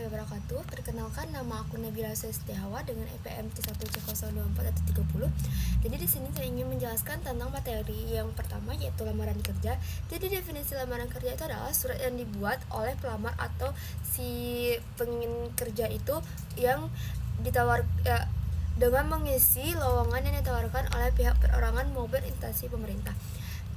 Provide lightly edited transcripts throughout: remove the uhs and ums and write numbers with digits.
warahmatullahi wabarakatuh. Perkenalkan, nama aku Nabila Sestiawa dengan EPM T1C024-30. Jadi di sini saya ingin menjelaskan tentang materi yang pertama, yaitu lamaran kerja. Jadi definisi lamaran kerja itu adalah surat yang dibuat oleh pelamar atau si pengingin kerja itu yang ditawar dengan mengisi lowongan yang ditawarkan oleh pihak perorangan maupun instansi pemerintah.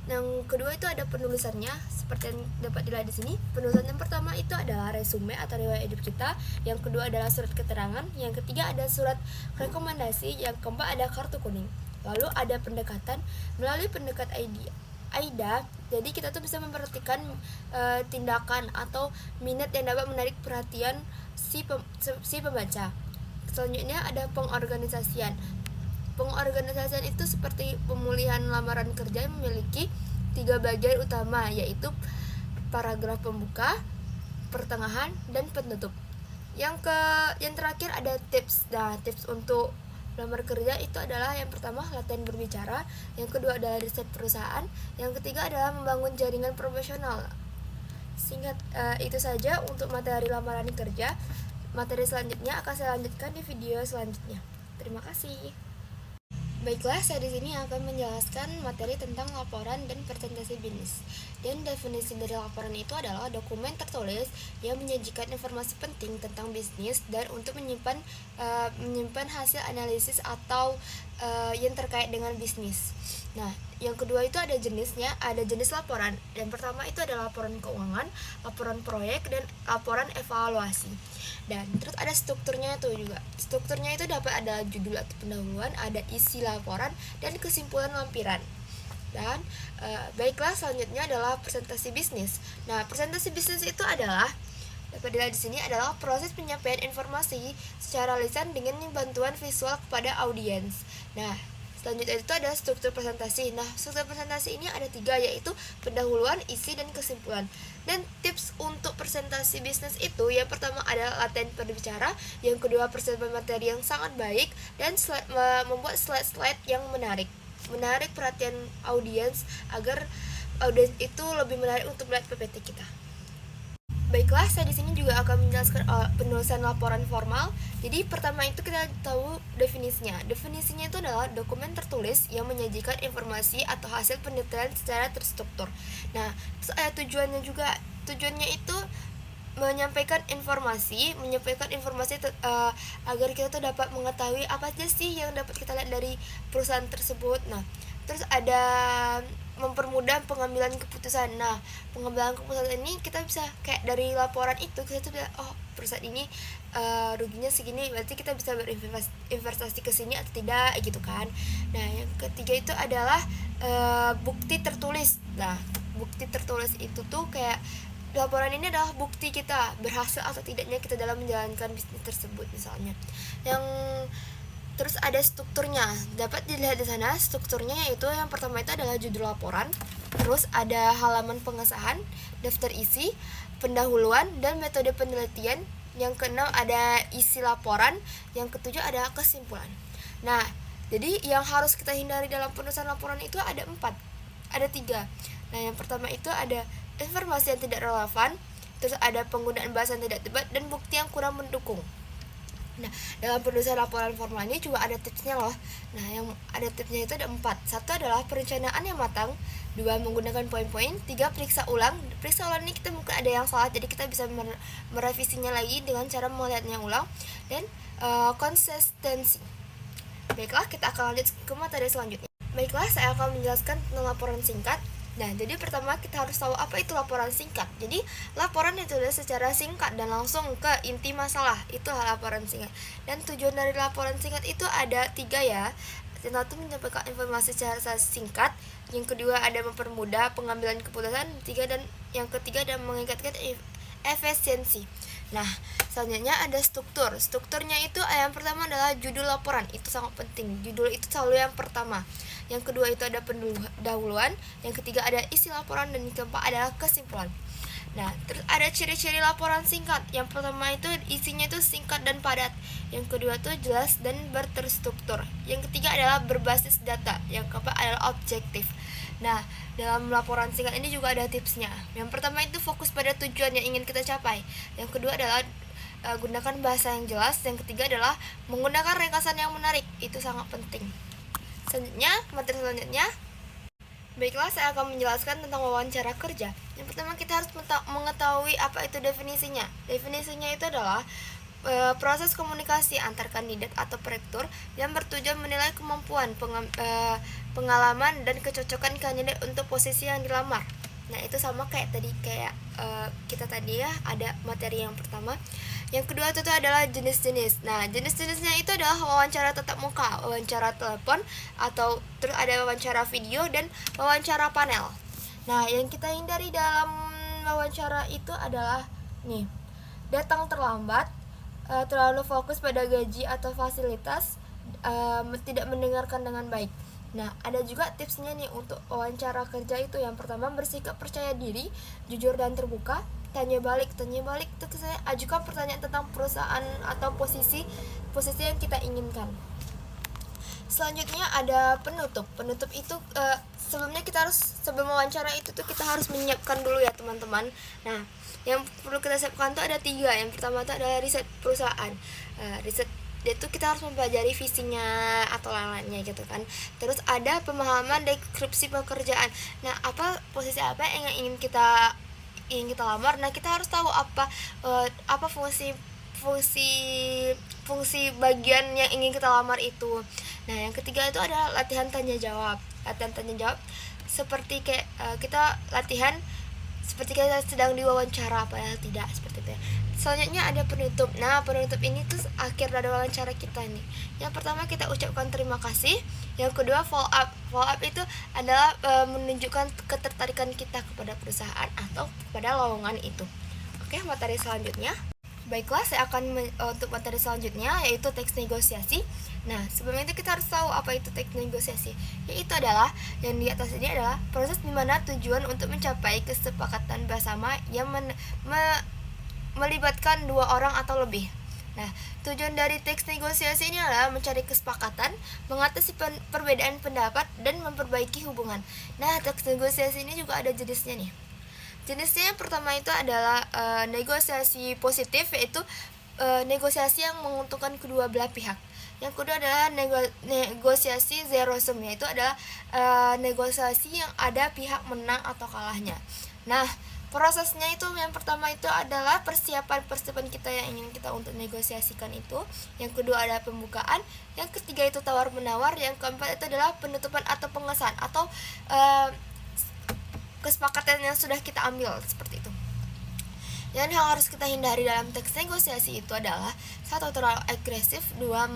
Yang kedua itu ada penulisannya, seperti yang dapat dilihat di sini. Penulisan yang pertama itu adalah resume atau riwayat hidup kita. Yang kedua adalah surat keterangan. Yang ketiga ada surat rekomendasi. Yang keempat ada kartu kuning. Lalu ada pendekatan melalui pendekat AIDA. Jadi kita tuh bisa memperhatikan tindakan atau minat yang dapat menarik perhatian si pembaca. Selanjutnya ada pengorganisasian. Pengorganisasian itu seperti pemulihan lamaran kerja yang memiliki 3 bagian utama, yaitu paragraf pembuka, pertengahan, dan penutup. Yang terakhir ada tips. Nah, tips untuk lamar kerja itu adalah yang pertama latihan berbicara, yang kedua adalah riset perusahaan, yang ketiga adalah membangun jaringan profesional. Singkat itu saja untuk materi lamaran kerja. Materi selanjutnya akan saya lanjutkan di video selanjutnya. Terima kasih. Baiklah, saya di sini akan menjelaskan materi tentang laporan dan presentasi bisnis. Dan definisi dari laporan itu adalah dokumen tertulis yang menyajikan informasi penting tentang bisnis dan untuk menyimpan hasil analisis atau yang terkait dengan bisnis. Nah, yang kedua itu ada jenisnya, ada jenis laporan. Yang pertama itu adalah laporan keuangan, laporan proyek, dan laporan evaluasi. Dan terus ada strukturnya itu juga. Strukturnya itu dapat ada judul atau pendahuluan, ada isi laporan, dan kesimpulan lampiran. Dan baiklah, selanjutnya adalah presentasi bisnis. Nah, presentasi bisnis itu adalah dapat dilihat di sini adalah proses penyampaian informasi secara lisan dengan bantuan visual kepada audiens. Nah, selanjutnya itu ada struktur presentasi. Nah, struktur presentasi ini ada 3, yaitu pendahuluan, isi, dan kesimpulan. Dan tips untuk presentasi bisnis itu, yang pertama adalah latihan berbicara, yang kedua persiapan materi yang sangat baik, dan membuat slide-slide yang menarik perhatian audiens agar audiens itu lebih menarik untuk melihat PPT kita. Baiklah, saya di sini juga akan menjelaskan penulisan laporan formal. Jadi pertama itu kita tahu definisinya. Definisinya itu adalah dokumen tertulis yang menyajikan informasi atau hasil penelitian secara terstruktur. Nah, tujuannya juga. Tujuannya itu menyampaikan informasi agar kita tuh dapat mengetahui apa aja sih yang dapat kita lihat dari perusahaan tersebut. Nah, terus ada mempermudah pengambilan keputusan. Nah, pengambilan keputusan ini kita bisa kayak dari laporan itu kita tuh bisa, oh perusahaan ini ruginya segini, berarti kita bisa berinvestasi ke sini atau tidak gitu kan. Nah, yang ketiga itu adalah bukti tertulis. Nah, bukti tertulis itu tuh kayak laporan ini adalah bukti kita berhasil atau tidaknya kita dalam menjalankan bisnis tersebut misalnya. Yang terus ada strukturnya, dapat dilihat di sana. Strukturnya yaitu yang pertama itu adalah judul laporan, terus ada halaman pengesahan, daftar isi, pendahuluan, dan metode penelitian. Yang keenam ada isi laporan, yang ketujuh ada kesimpulan. Nah, jadi yang harus kita hindari dalam penulisan laporan itu ada 3. Nah, yang pertama itu ada informasi yang tidak relevan, terus ada penggunaan bahasa yang tidak tepat, dan bukti yang kurang mendukung. Nah, dalam penulisan laporan formal ini juga ada tipsnya loh. Nah, yang ada tipsnya itu ada 4. 1 adalah perencanaan yang matang, 2 menggunakan poin-poin, 3 periksa ulang. Periksa ulang ini kita mungkin ada yang salah, jadi kita bisa merevisinya lagi dengan cara melihatnya ulang. Dan konsistensi. Baiklah, kita akan lanjut ke materi selanjutnya. Baiklah, saya akan menjelaskan tentang laporan singkat. Nah, jadi pertama kita harus tahu apa itu laporan singkat. Jadi, laporan ditulis secara singkat dan langsung ke inti masalah. Itu laporan singkat. Dan tujuan dari laporan singkat itu ada 3 ya. Yang satu menyampaikan informasi secara singkat, yang kedua ada mempermudah pengambilan keputusan, dan yang ketiga ada meningkatkan efisiensi. Nah, selanjutnya ada struktur. Strukturnya itu yang pertama adalah judul laporan. Itu sangat penting. Judul itu selalu yang pertama. Yang kedua itu ada pendahuluan, yang ketiga ada isi laporan, dan yang keempat adalah kesimpulan. Nah, terus ada ciri-ciri laporan singkat. Yang pertama itu isinya itu singkat dan padat. Yang kedua itu jelas dan berterstruktur. Yang ketiga adalah berbasis data. Yang keempat adalah objektif. Nah, dalam laporan singkat ini juga ada tipsnya. Yang pertama itu fokus pada tujuan yang ingin kita capai. Yang kedua adalah gunakan bahasa yang jelas. Yang ketiga adalah menggunakan ringkasan yang menarik, itu sangat penting. Selanjutnya, materi selanjutnya, baiklah, saya akan menjelaskan tentang wawancara kerja. Yang pertama, kita harus mengetahui apa itu definisinya. Definisinya itu adalah proses komunikasi antar kandidat atau perektur yang bertujuan menilai kemampuan, pengalaman, dan kecocokan kandidat untuk posisi yang dilamar. Nah, itu sama kayak tadi, kita tadi ya, ada materi yang pertama. Yang kedua itu adalah jenis-jenis. Nah, jenis-jenisnya itu adalah wawancara tatap muka, wawancara telepon, atau terus ada wawancara video dan wawancara panel. Nah, yang kita hindari dalam wawancara itu adalah nih, datang terlambat, terlalu fokus pada gaji atau fasilitas, tidak mendengarkan dengan baik. Nah, ada juga tipsnya nih untuk wawancara kerja itu. Yang pertama, bersikap percaya diri, jujur dan terbuka. Tanya balik tentu saja ajukan pertanyaan tentang perusahaan atau posisi yang kita inginkan. Selanjutnya ada penutup. Penutup itu sebelumnya sebelum wawancara itu tuh kita harus menyiapkan dulu ya teman-teman. Nah, yang perlu kita siapkan tuh ada 3. Yang pertama tuh adalah riset perusahaan. Riset itu kita harus mempelajari visinya atau lain-lainnya gitu kan. Terus ada pemahaman deskripsi pekerjaan. Nah, posisi apa yang ingin kita lamar. Nah, kita harus tahu apa fungsi bagian yang ingin kita lamar itu. Nah, yang ketiga itu ada latihan tanya jawab. Seperti kayak kita latihan seperti kita sedang diwawancara, padahal tidak, seperti itu ya. Selanjutnya ada penutup. Nah, penutup ini tuh akhir dari wawancara kita nih. Yang pertama, kita ucapkan terima kasih. Yang kedua, follow up. Follow up itu adalah menunjukkan ketertarikan kita kepada perusahaan atau kepada lowongan itu. Oke, materi selanjutnya. Baiklah, saya akan untuk materi selanjutnya, yaitu teks negosiasi. Nah, sebelum itu kita harus tahu apa itu teks negosiasi. Yaitu adalah, yang di atas ini adalah proses di mana tujuan untuk mencapai kesepakatan bersama yang melibatkan 2 orang atau lebih. Nah, tujuan dari teks negosiasi ini adalah mencari kesepakatan, mengatasi perbedaan pendapat, dan memperbaiki hubungan. Nah, teks negosiasi ini juga ada jenisnya nih. Jenisnya yang pertama itu adalah negosiasi positif, yaitu negosiasi yang menguntungkan kedua belah pihak. Yang kedua adalah negosiasi zero sum, yaitu adalah negosiasi yang ada pihak menang atau kalahnya. Nah, prosesnya itu yang pertama itu adalah persiapan kita yang ingin kita untuk negosiasikan itu. Yang kedua adalah pembukaan. Yang ketiga itu tawar menawar. Yang keempat itu adalah penutupan atau pengesahan atau kesepakatan yang sudah kita ambil, seperti itu. Dan yang harus kita hindari dalam teks negosiasi itu adalah 1. Terlalu agresif. 2.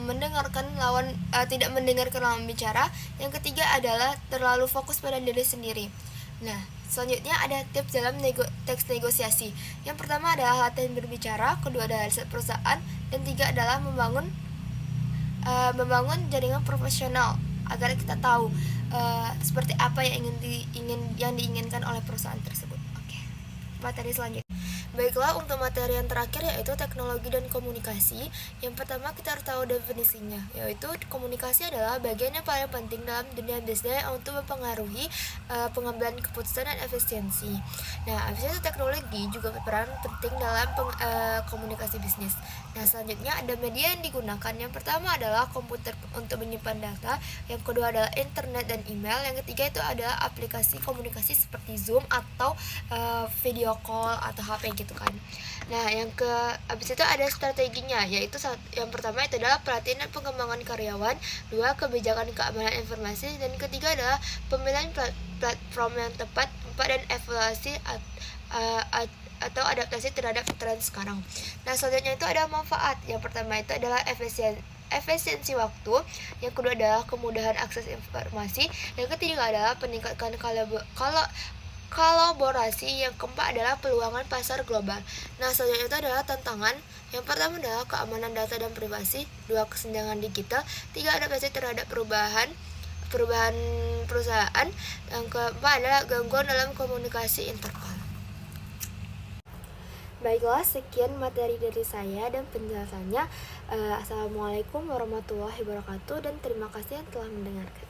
Tidak mendengarkan lawan bicara. Yang ketiga adalah terlalu fokus pada diri sendiri. Nah, selanjutnya ada tips dalam teks negosiasi. Yang pertama adalah latihan berbicara. Kedua adalah riset perusahaan. Dan 3 adalah membangun jaringan profesional agar kita tahu seperti apa yang diinginkan oleh perusahaan tersebut. Oke. Materi selanjutnya. Baiklah, untuk materi yang terakhir yaitu teknologi dan komunikasi. Yang pertama, kita harus tahu definisinya, yaitu komunikasi adalah bagian yang paling penting dalam dunia bisnis untuk mempengaruhi pengambilan keputusan dan efisiensi. Nah, efisiensi teknologi juga berperan penting dalam komunikasi bisnis. Nah, selanjutnya ada media yang digunakan. Yang pertama adalah komputer untuk menyimpan data. Yang kedua adalah internet dan email. Yang ketiga itu adalah aplikasi komunikasi seperti Zoom atau video call atau HP gitu kan. Nah, habis itu ada strateginya, yaitu yang pertama itu adalah pelatihan dan pengembangan karyawan. 2. Kebijakan keamanan informasi. Dan ketiga adalah pemilihan platform yang tepat. 4. Dan evaluasi atau adaptasi terhadap tren sekarang. Nah, selanjutnya itu ada manfaat. Yang pertama itu adalah efisiensi waktu. Yang kedua adalah kemudahan akses informasi. Yang ketiga adalah peningkatkan kolaborasi. Yang keempat adalah peluangan pasar global. Nah, selanjutnya itu adalah tantangan. Yang pertama adalah keamanan data dan privasi. 2. Kesenjangan digital. 3. Adaptasi terhadap perubahan perusahaan. Yang keempat adalah gangguan dalam komunikasi interpersonal. Baiklah, sekian materi dari saya dan penjelasannya. Assalamualaikum warahmatullahi wabarakatuh, dan terima kasih yang telah mendengarkan.